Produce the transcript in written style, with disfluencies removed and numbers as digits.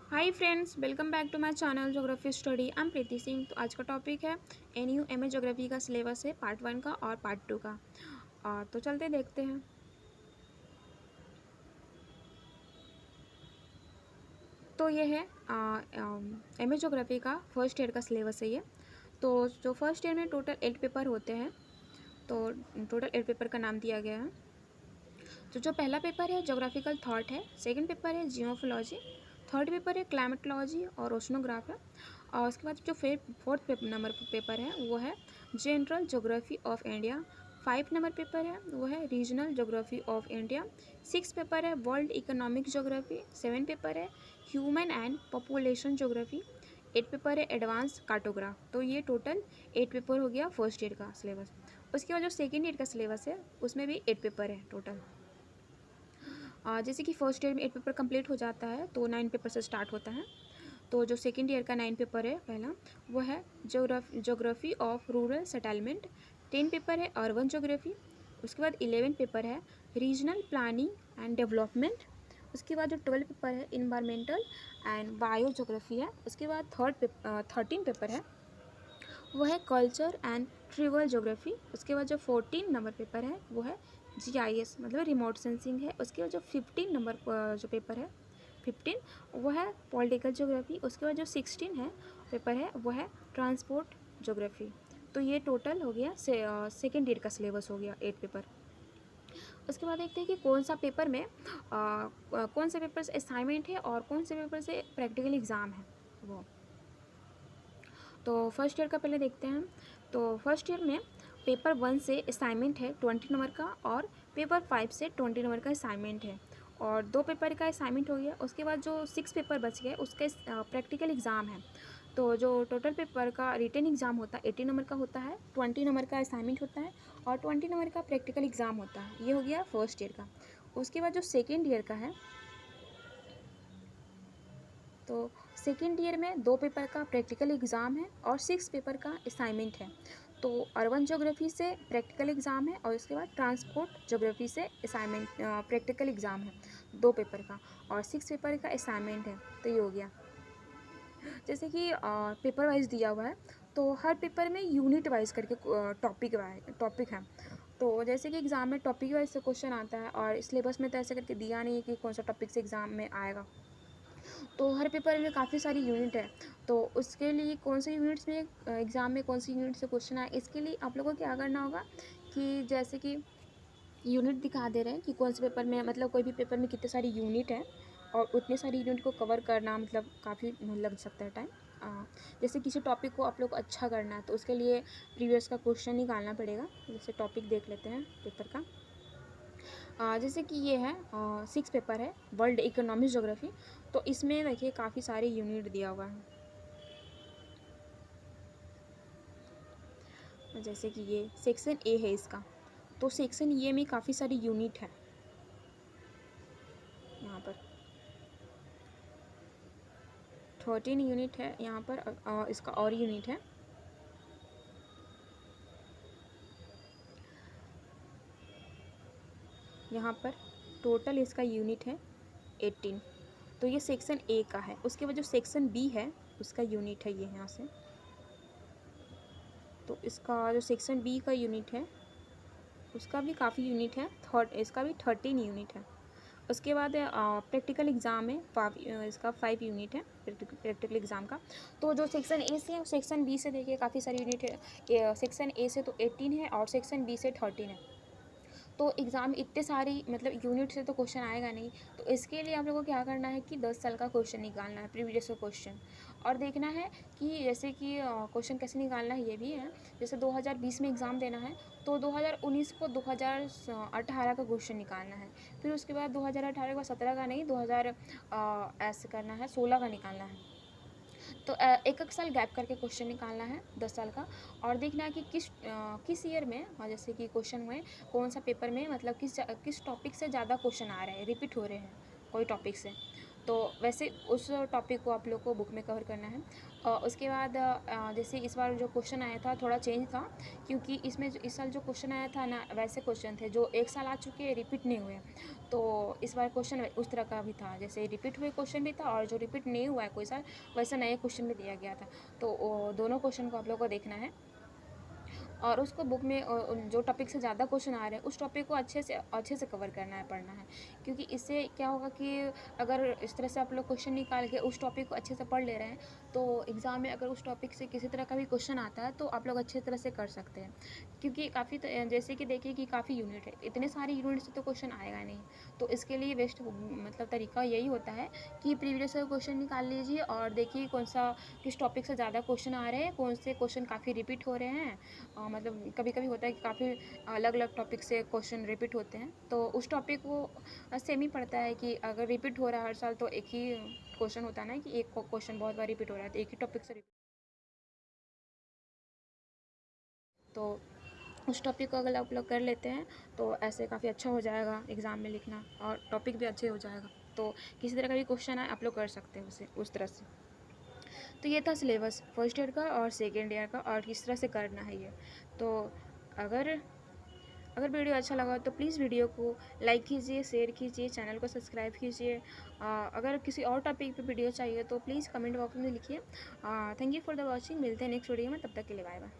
Hi friends, welcome back to my channel geography study. I am Preeti Singh. तो आज का topic है एनयू एमए ज्योग्राफी का सिलेबस है पार्ट 1 का और पार्ट 2 का। तो चलते देखते हैं। तो ये है एमए ज्योग्राफी का फर्स्ट ईयर का सिलेबस है ये। तो जो फर्स्ट ईयर में टोटल 8 पेपर होते हैं, तो टोटल 8 पेपर का नाम दिया गया है। तो जो पहला पेपर है ज्योग्राफिकल थॉट है, सेकंड पेपर है जियोफिलॉजी, थर्ड पेपर है क्लाइमेटोलॉजी और ओशनोग्राफ है। और उसके बाद जो फोर्थ नंबर पेपर है वो है general geography of India. 5 number paper है वो है regional geography of India. 6 paper है वर्ल्ड इकोनॉमिक ज्योग्राफी। 7 पेपर है human and population geography. 8 paper है एडवांस कार्टोग्राफ। तो ये टोटल 8 पेपर हो गया फर्स्ट ईयर का सिलेबस। उसके बाद जो सेकेंड ईयर का सिलेबस है उसमें भी 8 पेपर है टोटल। जैसे कि फर्स्ट ईयर में 8 पेपर कंप्लीट हो जाता है तो 9 पेपर से स्टार्ट होता है। तो जो सेकेंड ईयर का 9 पेपर है पहला वो है geography of rural settlement. 10 paper है अर्बन ज्योग्राफी। उसके बाद 11 पेपर है रीजनल प्लानिंग एंड डेवलपमेंट। उसके बाद जो 12 पेपर है इन्वायरमेंटल एंड बायो ज्योग्राफी है। उसके बाद 13 पेपर है वो है कल्चर एंड ट्रिवल ज्योग्राफी। उसके बाद जो 14 नंबर पेपर है वो है जीआईएस मतलब रिमोट सेंसिंग है। उसके बाद जो 15 नंबर जो पेपर है 15 वो है पॉलिटिकल ज्योग्राफी। उसके बाद जो 16 है पेपर है वो है ट्रांसपोर्ट ज्योग्राफी। तो ये टोटल हो गया सेकेंड ईयर का सिलेबस हो गया 8 पेपर। उसके बाद देखते हैं कि कौन सा पेपर में कौन से पेपर से असाइनमेंट है और कौन से पेपर से प्रैक्टिकल एग्ज़ाम है वो। तो फर्स्ट ईयर का पहले देखते हैं। तो फर्स्ट ईयर में पेपर 1 से असाइनमेंट है 20 नंबर का और पेपर 5 से 20 नंबर का असाइनमेंट है और 2 पेपर का असाइनमेंट हो गया। उसके बाद जो 6 पेपर बच गए उसका प्रैक्टिकल एग्ज़ाम है। तो जो टोटल पेपर का रिटन एग्ज़ाम होता है 80 नंबर का होता है, 20 नंबर का असाइनमेंट होता है और 20 नंबर का प्रैक्टिकल एग्ज़ाम होता है। ये हो गया फर्स्ट ईयर का। उसके बाद जो सेकेंड ईयर का है, तो सेकेंड ईयर में 2 पेपर का प्रैक्टिकल एग्ज़ाम है और 6 पेपर का असाइनमेंट है। तो अर्बन ज्योग्राफी से प्रैक्टिकल एग्ज़ाम है और उसके बाद ट्रांसपोर्ट ज्योग्राफी से असाइनमेंट प्रैक्टिकल एग्ज़ाम है 2 पेपर का और 6 पेपर का असाइनमेंट है। तो ये हो गया। जैसे कि पेपर वाइज दिया हुआ है तो हर पेपर में यूनिट वाइज करके टॉपिक है। तो जैसे कि एग्ज़ाम में टॉपिक वाइज से क्वेश्चन आता है और सिलेबस में तो ऐसे करके दिया नहीं है कि कौन सा टॉपिक से एग्ज़ाम में आएगा। तो हर पेपर में काफ़ी सारी यूनिट है। तो उसके लिए कौन से यूनिट्स में एग्ज़ाम में कौन सी यूनिट से क्वेश्चन आए, इसके लिए आप लोगों को क्या करना होगा कि जैसे कि यूनिट दिखा दे रहे हैं कि कौन से पेपर में मतलब कोई भी पेपर में कितने सारी यूनिट है और उतने सारी यूनिट को कवर करना मतलब काफ़ी लग सकता है टाइम। जैसे किसी टॉपिक को आप लोग को अच्छा करना है तो उसके लिए प्रीवियस का क्वेश्चन निकालना पड़ेगा। जैसे टॉपिक देख लेते हैं पेपर का। जैसे कि ये है 6 पेपर है वर्ल्ड इकोनॉमिक ज्योग्राफी। तो इसमें देखिए काफ़ी सारे यूनिट दिया हुआ है। जैसे कि ये सेक्शन ए है इसका। तो सेक्शन ए में काफ़ी सारी यूनिट है। यहाँ पर 13 यूनिट है यहाँ पर। इसका और यूनिट है। यहाँ पर टोटल इसका यूनिट है 18। तो ये सेक्शन ए का है। उसके बाद जो सेक्शन बी है उसका यूनिट है ये यहाँ से। तो इसका जो सेक्शन बी का यूनिट है उसका भी काफ़ी यूनिट है। इसका भी 13 यूनिट है। उसके बाद प्रैक्टिकल एग्ज़ाम है इसका 5 यूनिट है प्रैक्टिकल एग्ज़ाम का। तो जो सेक्शन ए से है सेक्शन बी से देखिए काफ़ी सारी यूनिट है। सेक्शन ए से तो 18 है और सेक्शन बी से 13 है। तो एग्ज़ाम इतने सारी मतलब यूनिट से तो क्वेश्चन आएगा नहीं। तो इसके लिए आप लोगों को क्या करना है कि 10 साल का क्वेश्चन निकालना है प्रीवियस क्वेश्चन और देखना है कि जैसे कि क्वेश्चन कैसे निकालना है ये भी है। जैसे 2020 में एग्ज़ाम देना है तो 2019 को 2018 का क्वेश्चन निकालना है। फिर उसके बाद 2018 का 17 का नहीं 2000 ऐसे करना है 16 का निकालना है। तो एक एक साल गैप करके क्वेश्चन निकालना है 10 साल का और देखना है कि किस ईयर में जैसे कि क्वेश्चन में कौन सा पेपर में मतलब किस टॉपिक से ज़्यादा क्वेश्चन आ रहे हैं रिपीट हो रहे हैं कोई टॉपिक से। तो वैसे उस टॉपिक को आप लोग को बुक में कवर करना है। और उसके बाद जैसे इस बार जो क्वेश्चन आया था थोड़ा चेंज था, क्योंकि इसमें इस साल जो क्वेश्चन आया था ना वैसे क्वेश्चन थे जो एक साल आ चुके हैं, रिपीट नहीं हुए। तो इस बार क्वेश्चन उस तरह का भी था, जैसे रिपीट हुए क्वेश्चन भी था और जो रिपीट नहीं हुआ है कोई साल वैसा नए क्वेश्चन भी दिया गया था। तो दोनों क्वेश्चन को आप लोग को देखना है और उसको बुक में जो टॉपिक से ज़्यादा क्वेश्चन आ रहे हैं उस टॉपिक को अच्छे से कवर करना है, पढ़ना है। क्योंकि इससे क्या होगा कि अगर इस तरह से आप लोग क्वेश्चन निकाल के उस टॉपिक को अच्छे से पढ़ ले रहे हैं तो एग्ज़ाम में अगर उस टॉपिक से किसी तरह का भी क्वेश्चन आता है तो आप लोग अच्छे तरह से कर सकते हैं। क्योंकि काफ़ी जैसे कि देखिए कि काफ़ी यूनिट है, इतने सारे यूनिट से तो क्वेश्चन आएगा नहीं। तो इसके लिए बेस्ट मतलब तरीका यही होता है कि प्रीवियस क्वेश्चन निकाल लीजिए और देखिए कौन सा किस टॉपिक से ज़्यादा क्वेश्चन आ रहे हैं, कौन से क्वेश्चन काफ़ी रिपीट हो रहे हैं। मतलब कभी कभी होता है कि काफ़ी अलग अलग टॉपिक से क्वेश्चन रिपीट होते हैं, तो उस टॉपिक को सेम ही पड़ता है कि अगर रिपीट हो रहा है हर साल तो एक ही क्वेश्चन होता है ना कि एक क्वेश्चन बहुत बार रिपीट हो रहा है तो एक ही टॉपिक से repeat। तो उस टॉपिक को अगर आप लोग कर लेते हैं तो ऐसे काफ़ी अच्छा हो जाएगा एग्ज़ाम में लिखना और टॉपिक भी अच्छे हो जाएगा। तो किसी तरह का भी क्वेश्चन आए आप लोग कर सकते हैं उसे उस तरह से। तो ये था सिलेबस फर्स्ट ईयर का और सेकेंड ईयर का और किस तरह से करना है ये। तो अगर अगर वीडियो अच्छा लगा तो प्लीज़ वीडियो को लाइक कीजिए, शेयर कीजिए, चैनल को सब्सक्राइब कीजिए। अगर किसी और टॉपिक पे वीडियो चाहिए तो प्लीज़ कमेंट बॉक्स में लिखिए। Thank you for the watching. मिलते हैं नेक्स्ट वीडियो में, तब तक के लिए बाय बाय।